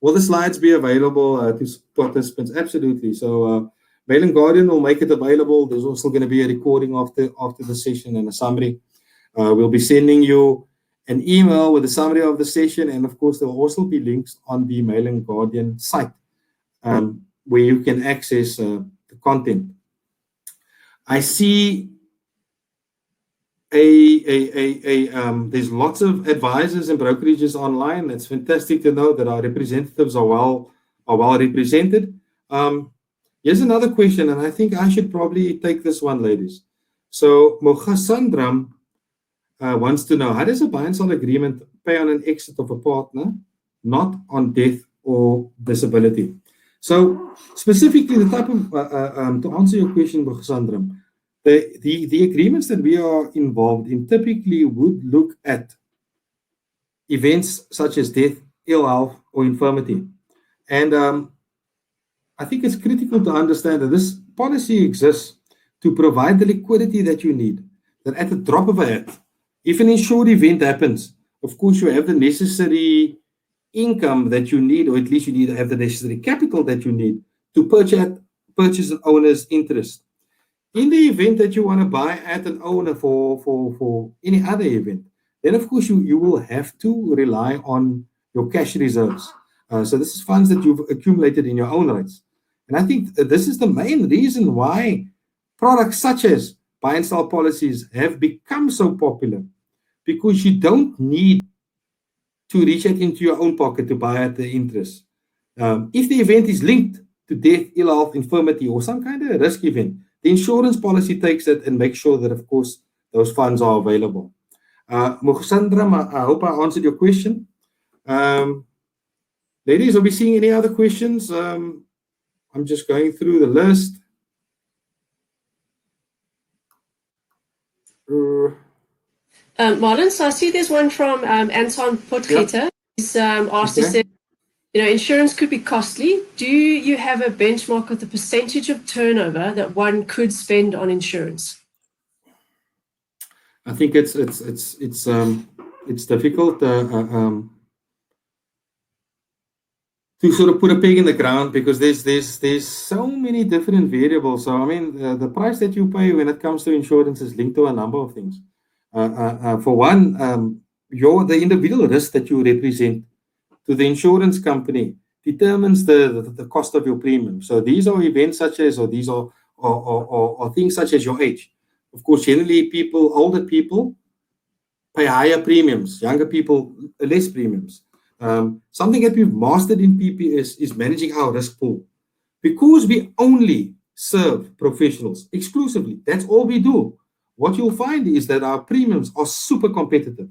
will the slides be available to participants? Absolutely. So Mail and Guardian will make it available. There's also going to be a recording after the session and a summary. We'll be sending you an email with a summary of the session, and of course there will also be links on the Mail and Guardian site where you can access the content. I see there's lots of advisors and brokerages online. It's fantastic to know that our representatives are well represented. Here's another question, and I think I should probably take this one, ladies. So Moghasandram wants to know, how does a Pinesol agreement pay on an exit of a partner, not on death or disability. So specifically, the type of to answer your question, Sandram, the agreements that we are involved in typically would look at events such as death, ill health, or infirmity. And I think it's critical to understand that this policy exists to provide the liquidity that you need, that at the drop of a hat, if an insured event happens, of course, you have the necessary income that you need, or at least you need to have the necessary capital that you need to purchase an owner's interest. In the event that you want to buy at an owner for any other event, then of course you will have to rely on your cash reserves. So this is funds that you've accumulated in your own rights. And I think this is the main reason why products such as buy and sell policies have become so popular, because you don't need to reach out into your own pocket to buy at the interest. If the event is linked to death, ill health, infirmity, or some kind of risk event, the insurance policy takes it and makes sure that, of course, those funds are available. Sandram, I hope I answered your question. Ladies, are we seeing any other questions? I'm just going through the list. Marlon, so I see there's one from Anton Potgieter. Yeah. He's asked, he said, insurance could be costly. Do you have a benchmark of the percentage of turnover that one could spend on insurance? I think it's difficult to sort of put a peg in the ground, because there's so many different variables. So I mean, the price that you pay when it comes to insurance is linked to a number of things. For one, the individual risk that you represent to the insurance company determines the cost of your premium. So these are events such as, or these are or things such as your age. Of course, generally older people pay higher premiums, younger people less premiums. Something that we've mastered in PPS is managing our risk pool, because we only serve professionals exclusively. That's all we do. What you'll find is that our premiums are super competitive.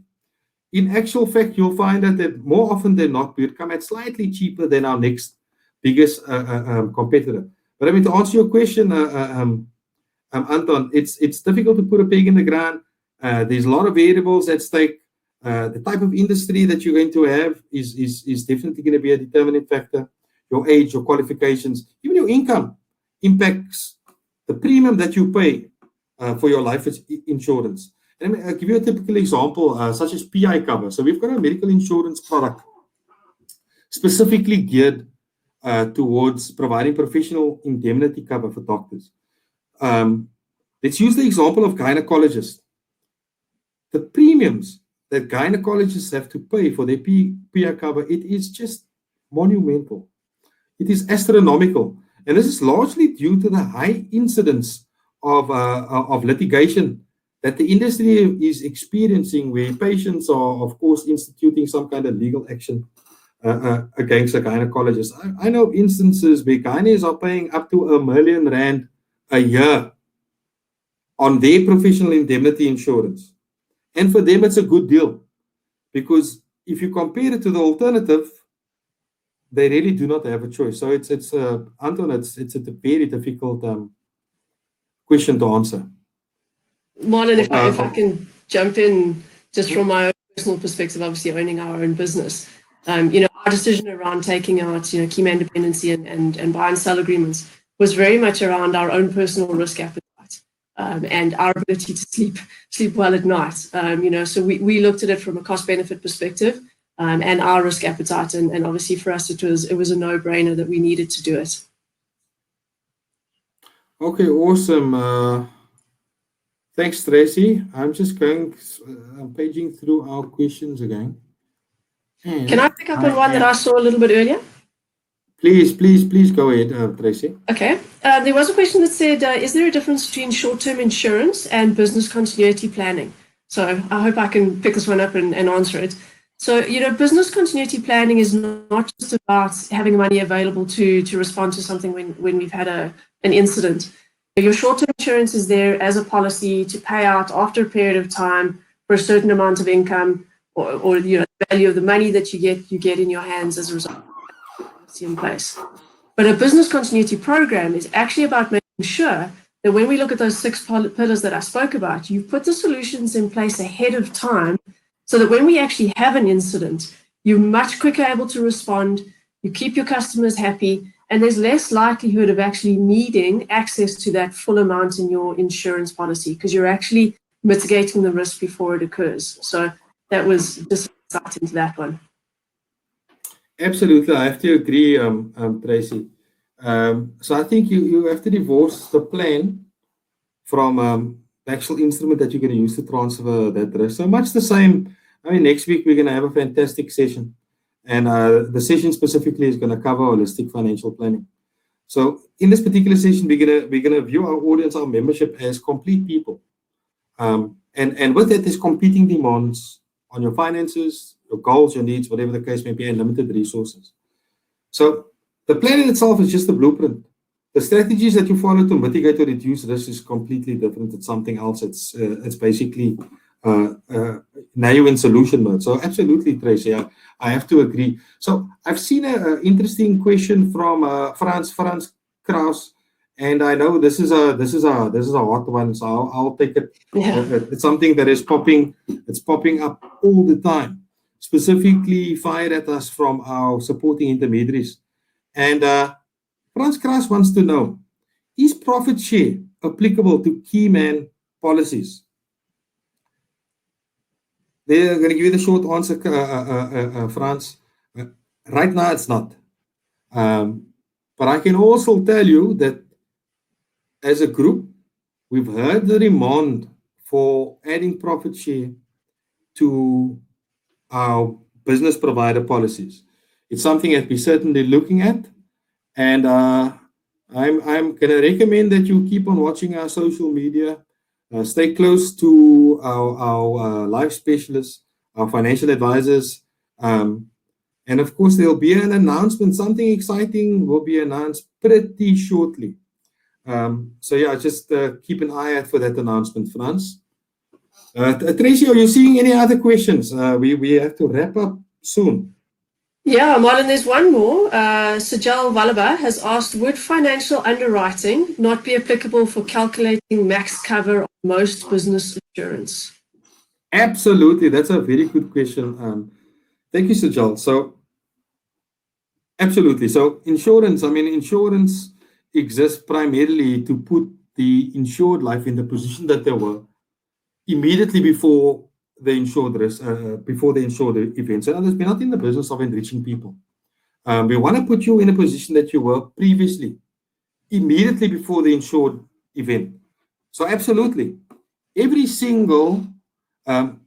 In actual fact, you'll find that more often than not, we come at slightly cheaper than our next biggest competitor. But I mean, to answer your question, Anton, it's difficult to put a peg in the ground. There's a lot of variables at stake. The type of industry that you're going to have is definitely going to be a determining factor. Your age, your qualifications, even your income impacts the premium that you pay for your life insurance. And I'll give you a typical example, such as PI cover. So we've got a medical insurance product specifically geared towards providing professional indemnity cover for doctors. Let's use the example of gynecologists. The premiums that gynecologists have to pay for their PI cover, it is just monumental. It is astronomical. And this is largely due to the high incidence of litigation that the industry is experiencing, where patients are, of course, instituting some kind of legal action against a gynecologist. I know instances where gynaes are paying up to R1 million a year on their professional indemnity insurance. And for them, it's a good deal, because if you compare it to the alternative, they really do not have a choice. So it's Anton, it's a very difficult question to answer. Marlon, if I can jump in, just from my own personal perspective, obviously owning our own business, our decision around taking out, keyman dependency and buy and sell agreements was very much around our own personal risk appetite. And our ability to sleep well at night. So we looked at it from a cost-benefit perspective and our risk appetite, and obviously for us it was a no-brainer that we needed to do it. Okay, awesome. Thanks, Tracy. I'm just paging through our questions again. And can I pick up on one that I saw a little bit earlier? Please go ahead, Tracy. Okay. There was a question that said, is there a difference between short-term insurance and business continuity planning? So I hope I can pick this one up and answer it. So, business continuity planning is not just about having money available to respond to something when we've had an incident. Your short-term insurance is there as a policy to pay out after a period of time for a certain amount of income or the value of the money that you get in your hands as a result. policy in place. But a business continuity program is actually about making sure that when we look at those 6 pillars that I spoke about, you put the solutions in place ahead of time so that when we actually have an incident, you're much quicker able to respond, you keep your customers happy, and there's less likelihood of actually needing access to that full amount in your insurance policy because you're actually mitigating the risk before it occurs. So that was just insight into that one. Absolutely, I have to agree, Tracy. So I think you have to divorce the plan from the actual instrument that you're going to use to transfer that risk. So much the same. I mean, next week we're going to have a fantastic session, and the session specifically is going to cover holistic financial planning. So in this particular session, we're gonna view our audience, our membership as complete people, and with that, there's competing demands on your finances, your goals, your needs, whatever the case may be, and limited resources. So the plan in itself is just a blueprint. The strategies that you follow to mitigate or reduce risk is completely different. It's something else. It's basically now you're in solution mode. So absolutely, Tracy, I have to agree. So I've seen an interesting question from Franz Kraus, and I know this is a hot one. So I'll take it. Yeah. It's something that is popping up all the time, specifically fired at us from our supporting intermediaries. And Franz Kraus wants to know, is profit share applicable to keyman policies? They're going to give you the short answer, Franz. Right now, it's not. But I can also tell you that as a group, we've heard the demand for adding profit share to our business provider policies. It's something that we're certainly looking at. And I'm going to recommend that you keep on watching our social media. Stay close to our life specialists, our financial advisors. And of course, there'll be an announcement. Something exciting will be announced pretty shortly. So yeah, just keep an eye out for that announcement, Frans. Tracy, are you seeing any other questions? We have to wrap up soon. Yeah, Marlon, there's one more. Sajal Vallabha has asked, would financial underwriting not be applicable for calculating max cover on most business insurance? Absolutely. That's a very good question. Thank you, Sajal. So, absolutely. So, insurance exists primarily to put the insured life in the position that they were immediately before the insured risk, before the insured event. So we're not in the business of enriching people. We want to put you in a position that you were previously, immediately before the insured event. So absolutely, every single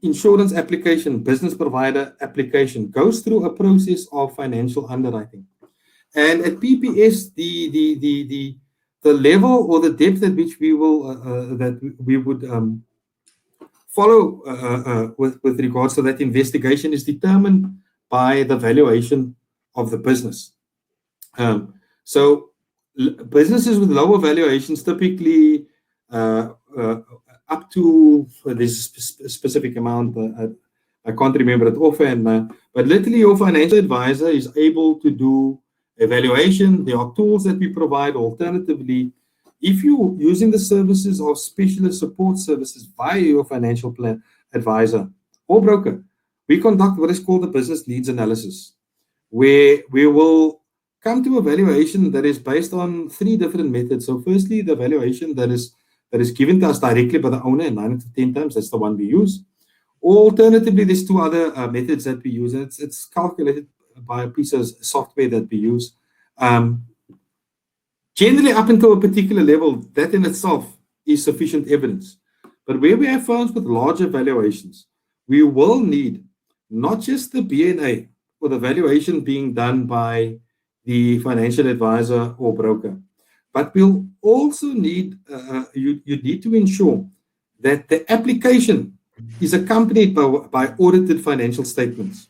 insurance application, business provider application goes through a process of financial underwriting. And at PPS, the level or the depth at which we would follow with regards to that investigation is determined by the valuation of the business. So businesses with lower valuations typically up to this specific amount, I can't remember it offhand, but literally your financial advisor is able to do evaluation. There are tools that we provide. Alternatively, if you're using the services of specialist support services via your financial plan advisor or broker, we conduct what is called a business needs analysis, where we will come to a valuation that is based on 3 different methods. So firstly, the valuation that is given to us directly by the owner, and 9 to 10 times, that's the one we use. Alternatively, there's 2 other methods that we use, and it's calculated by a piece of software that we use. Generally, up until a particular level, that in itself is sufficient evidence. But where we have firms with larger valuations, we will need not just the BNA or the valuation being done by the financial advisor or broker, but we'll also need, you need to ensure that the application is accompanied by audited financial statements.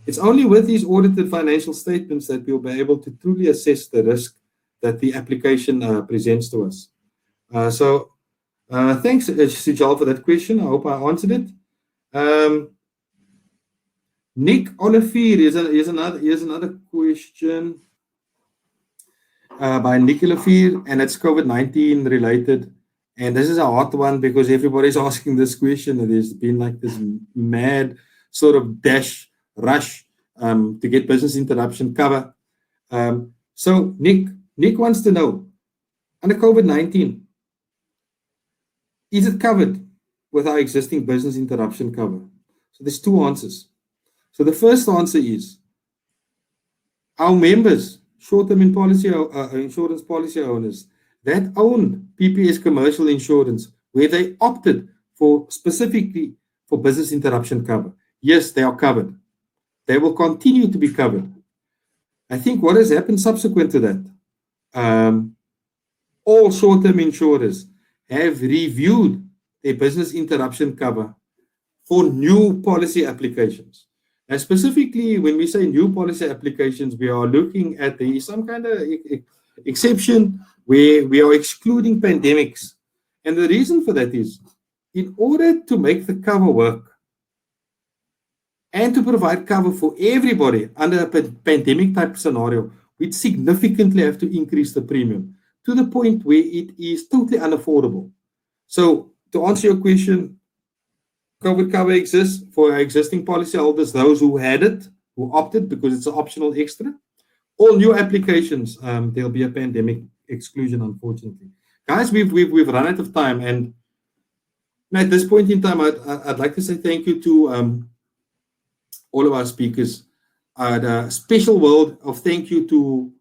It's only with these audited financial statements that we'll be able to truly assess the risk that the application presents to us. So thanks, Sujal, for that question. I hope I answered it. Nick Olivier, here's another question. by Nicola Fear, and it's COVID-19 related. And this is a hot one because everybody's asking this question. And there's been like this mad sort of rush to get business interruption cover. So Nick wants to know, under COVID-19, is it covered with our existing business interruption cover? So there's two answers. So the first answer is our members, short-term insurance policy owners that own PPS commercial insurance, where they opted for specifically for business interruption cover. Yes, they are covered. They will continue to be covered. I think what has happened subsequent to that, all short-term insurers have reviewed their business interruption cover for new policy applications. And specifically, when we say new policy applications, we are looking at some kind of exception where we are excluding pandemics. And the reason for that is, in order to make the cover work and to provide cover for everybody under a pandemic type scenario, we'd significantly have to increase the premium to the point where it is totally unaffordable. So to answer your question, COVID cover exists for our existing policyholders, those who had it, who opted because it's an optional extra. All new applications, there'll be a pandemic exclusion, unfortunately. Guys, we've run out of time, and at this point in time, I'd like to say thank you to all of our speakers. A special word of thank you to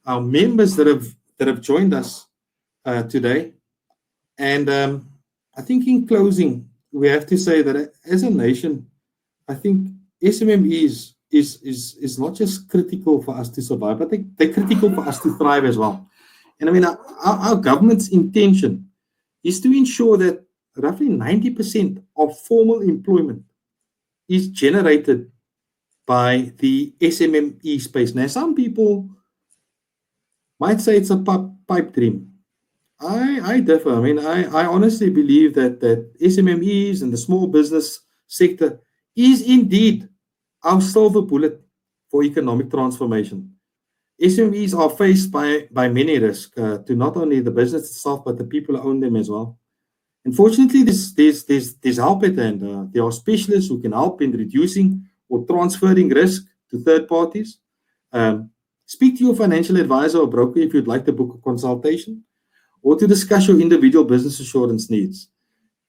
our members that have joined us today. And I think in closing, we have to say that as a nation, I think SMMEs is not just critical for us to survive, but they're critical for us to thrive as well. And I mean, our government's intention is to ensure that roughly 90% of formal employment is generated by the SMME space. Now, some people might say it's a pipe dream. I differ. I mean, I honestly believe that SMMEs and the small business sector is indeed our silver bullet for economic transformation. SMEs are faced by many risks to not only the business itself, but the people who own them as well. Unfortunately, there's help at hand. There are specialists who can help in reducing or transferring risk to third parties. Speak to your financial advisor or broker if you'd like to book a consultation, or to discuss your individual business insurance needs.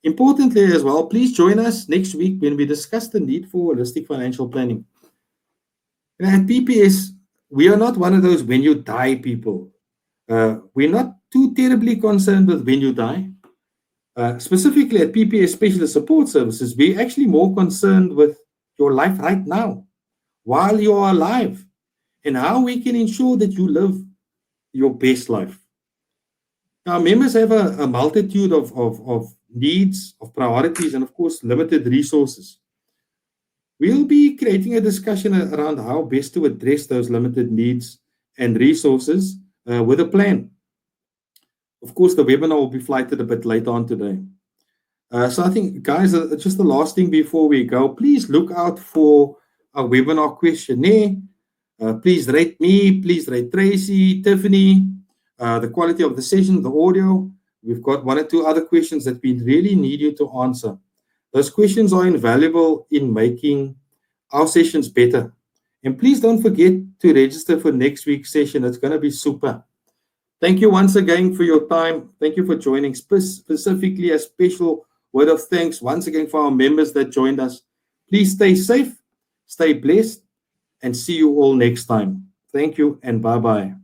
Importantly as well, please join us next week when we discuss the need for holistic financial planning. And at PPS, we are not one of those when you die people. We're not too terribly concerned with when you die. Specifically at PPS Specialist Support Services, we're actually more concerned with your life right now, while you are alive, and how we can ensure that you live your best life. Our members have a multitude of needs, of priorities, and of course, limited resources. We'll be creating a discussion around how best to address those limited needs and resources with a plan. Of course, the webinar will be flighted a bit later on today. So I think, guys, just the last thing before we go, please look out for our webinar questionnaire. Please rate me, please rate Tracy, Tiffany, the quality of the session, the audio. We've got one or two other questions that we really need you to answer. Those questions are invaluable in making our sessions better. And please don't forget to register for next week's session. It's going to be super. Thank you once again for your time. Thank you for joining. Specifically, a special word of thanks once again for our members that joined us. Please stay safe, stay blessed, and see you all next time. Thank you and bye-bye.